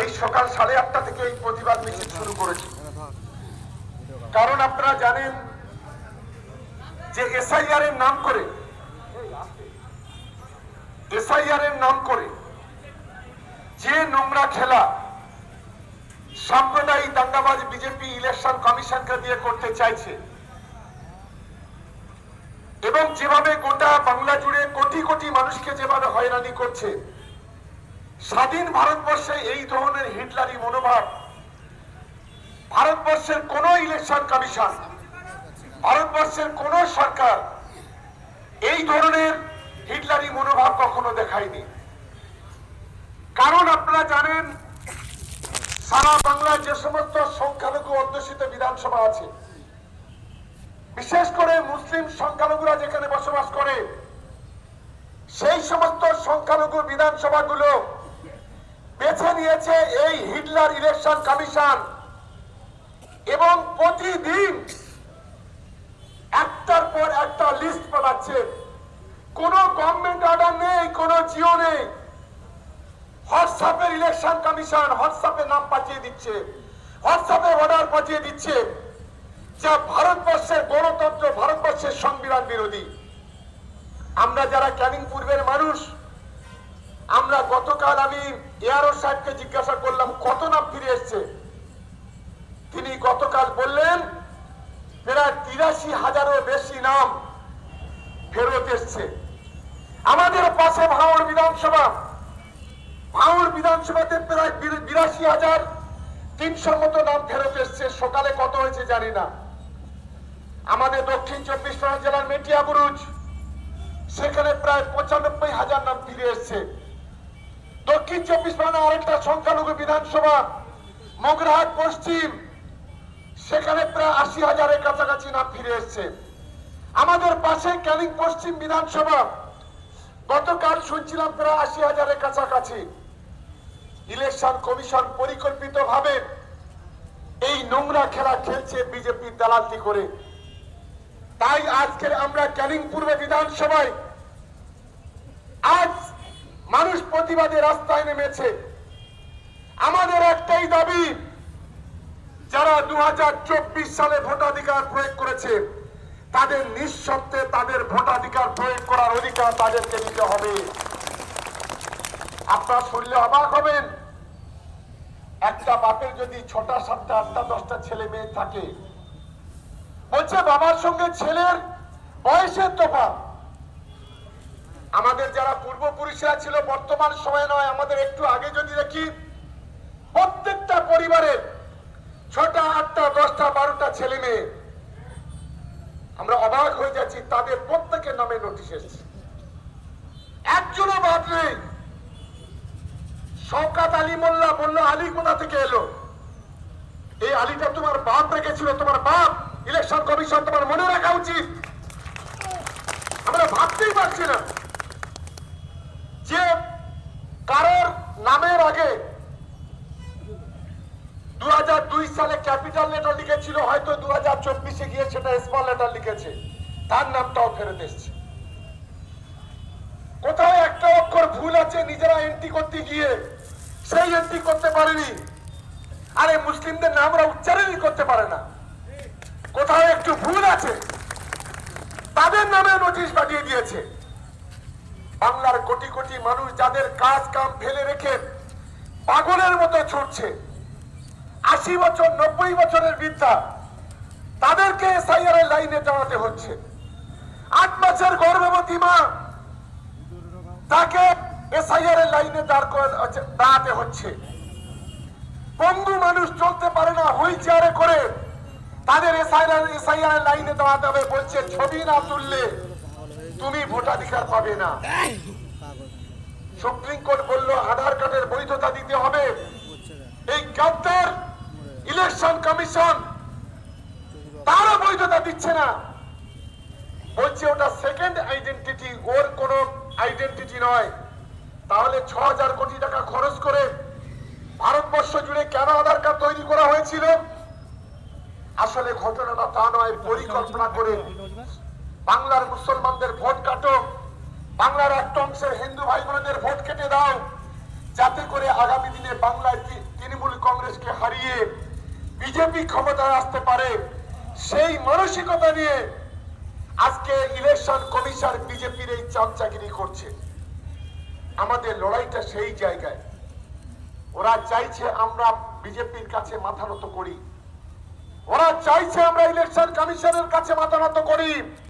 এই সকাল 8:30 থেকে এই প্রতিবাদ মিছিল শুরু করেছি। কারণ আপনারা জানেন যে এসআইআর এর নাম করে যে নোংরা খেলা সাম্প্রদায়িক দাঙ্গাবাজ বিজেপি ইলেকশন কমিশনকে দিয়ে করতে চাইছে এবং যেভাবে গোটা বাংলা জুড়ে কোটি কোটি মানুষকে যেভাবে হয়রানি করছে, স্বাধীন ভারতবর্ষে এই ধরনের হিটলারি মনোভাব ভারতবর্ষের কোন ইলেকশন কমিশন, ভারতবর্ষের কোন সরকার এই ধরনের হিটলারি মনোভাব কখনো দেখায়নি। কারণ আপনারা জানেন সারা বাংলার যে সমস্ত সংখ্যালঘু অধ্যুষিত বিধানসভা আছে, বিশেষ করে মুসলিম সংখ্যালঘুরা যেখানে বসবাস করে, সেই সমস্ত সংখ্যালঘু বিধানসভাগুলো বেছে নিয়েছে এই হিটলার ইলেকশন কমিশন এবং প্রতিদিন একটার পর একটা লিস্ট বানাচ্ছে। কোনো গভর্নমেন্ট অর্ডার নেই, কোনো জিও নেই, হোয়াটসঅ্যাপের ইলেকশন কমিশন হোয়াটসঅ্যাপে নাম পাঠিয়ে দিচ্ছে, হোয়াটসঅ্যাপে অর্ডার পাঠিয়ে দিচ্ছে, যা ভারতবর্ষের গণতন্ত্র, ভারতবর্ষের সংবিধান বিরোধী। আমরা যারা ক্যানিং পূর্বের মানুষ, আমরা গতকাল আমি এআরও সাহেবকে জিজ্ঞাসা করলাম কত নাম ফিরে এসছে। তিনি গতকাল বললেন প্রায় ৮৩,০০০-এরও বেশি নাম ফেরত এসছে। আমাদের পাশে ভাঙড় বিধানসভাতে প্রায় ৮২,৩০০ মতো নাম ফেরত এসছে। সকালে কত হয়েছে জানি না। আমাদের দক্ষিণ ২৪ পরগনা জেলার মেটিয়াবুরুজ, সেখানে প্রায় ৯৫,০০০ নাম ফিরে এসছে। দক্ষিণ ২৪ পরগনা আরেকটা সংখ্যালঘু বিধানসভা মগরাহাট পশ্চিম, সেখানে প্রায় ৮০,০০০-এর কাছাকাছি নাম ফিরে এসছে। আমাদের পাশে ক্যানিং পশ্চিম বিধানসভা, গতকাল শুনছিলাম প্রায় ৮০,০০০-এর কাছাকাছি। ইলেকশন কমিশন পরিকল্পিতভাবে এই নোংরা খেলা খেলছে বিজেপি দালালি করে। তাই আজকের আমরা ক্যানিং পূর্ব বিধানসভায় আজ মানুষ প্রতিবাদে রাস্তায় নেমেছে। আমাদের একটাই দাবি, যারা ২০২৪ সালে ভোটাধিকার প্রয়োগ করেছে তাদের নিঃশর্তে তাদের ভোটাধিকার প্রয়োগ করার অধিকার তাদেরকে দিতে হবে। আপনারা শুনলে অবাক হবেন, একটা বাপের যদি ৬টা ৭টা ৮টা ১০টা ছেলে মেয়ে থাকে, বলছে বাবার সঙ্গে ছেলের বয়সের তফাৎ। আমাদের যারা পূর্বপুরুষরা ছিল, বর্তমান সময় নয়, আমাদের একটু আগে যদি দেখি, প্রত্যেকটা পরিবারের ৬টা ৮টা ১০টা ১২টা ছেলে মেয়ে। আমরা অবাক হয়ে যাচ্ছি, তাদের প্রত্যেকের নামে নোটিশ এসেছে, একজনও বাদ নেই। শওকত আলী মোল্লা বলল, আলী কোথা থেকে এলো? এই আলীটা তোমার বাপ রেখেছিল, তোমার বাপ। ইলেকশন কমিশন তোমার মনে রাখা উচিত। আমরা ভাবতেই পারছি না যে কারোর নামের আগে ২০০২ সালে ক্যাপিটাল লেটার লিখেছিল, হয়তো ২০২৪-এ গিয়ে সেটা স্মল লেটার লিখেছে, তার নামটাও ফেরত এসছে। কোথাও একটা অক্ষর ভুল আছে, নিজেরা এন্ট্রি করতে গিয়ে সেই এন্ট্রি করতে পারেনি। আরে মুসলিমদের নামরা উচ্চারণই করতে পারে না, কোথাও একটু ভুল আছে, তাদের নামে নোটিশ পাঠিয়ে দিয়েছে। বাংলার কোটি কোটি মানুষ যাদের কাজ কাম ফেলে রেখে পাগলের মতো ছুটছে, ৮০ বছর ৯০ বছরের বৃদ্ধা, তাদেরকে এসআইআর এর লাইনে দাঁড়াতে হচ্ছে। ৮ মাসের গর্ভবতী মা, তাকে এসআইআর এর লাইনে দাঁড়াতে হচ্ছে। পঙ্গু মানুষ চলতে পারে না, হুইল চেয়ারে করে, তাদের এসআইআর এর লাইনে দাঁড়াতে হবে। বলছে ছবি না তুললে তুমি ভোটাধিকার পাবে না। সুপ্রিম কোর্ট বলল আধার কার্ডের বৈধতা দিতে হবে। এই গাদ্দার ইলেকশন কমিশন তারও বৈধতা দিচ্ছে না, বলছে ওটা সেকেন্ড আইডেন্টিটি, ওর কোনো আইডেন্টিটি নয়। তাহলে ৬,০০০ কোটি টাকা খরচ করে ভারতবর্ষ জুড়ে কেন আধার কার্ড তৈরি করা হয়েছিল? আসলে ঘটনাটা তা নয়, পরিকল্পনা করে বাংলার মুসলমানদের ভোট কাটো, বাংলার একটা অংশের হিন্দু ভাই বোনদের ভোট কেটে দাও, যাতে করে আগামী দিনে বাংলায় কংগ্রেসকে হারিয়ে বিজেপি ক্ষমতায় আসতে পারে, সেই মানসিকতা নিয়ে আজকে ইলেকশন কমিশন বিজেপির এই চামচাগিরি করছে। আমাদের লড়াইটা সেই জায়গায়। ওরা চাইছে আমরা বিজেপির কাছে মাথা নত করি, ওরা চাইছে আমরা ইলেকশন কমিশনের কাছে মাথা নত করি।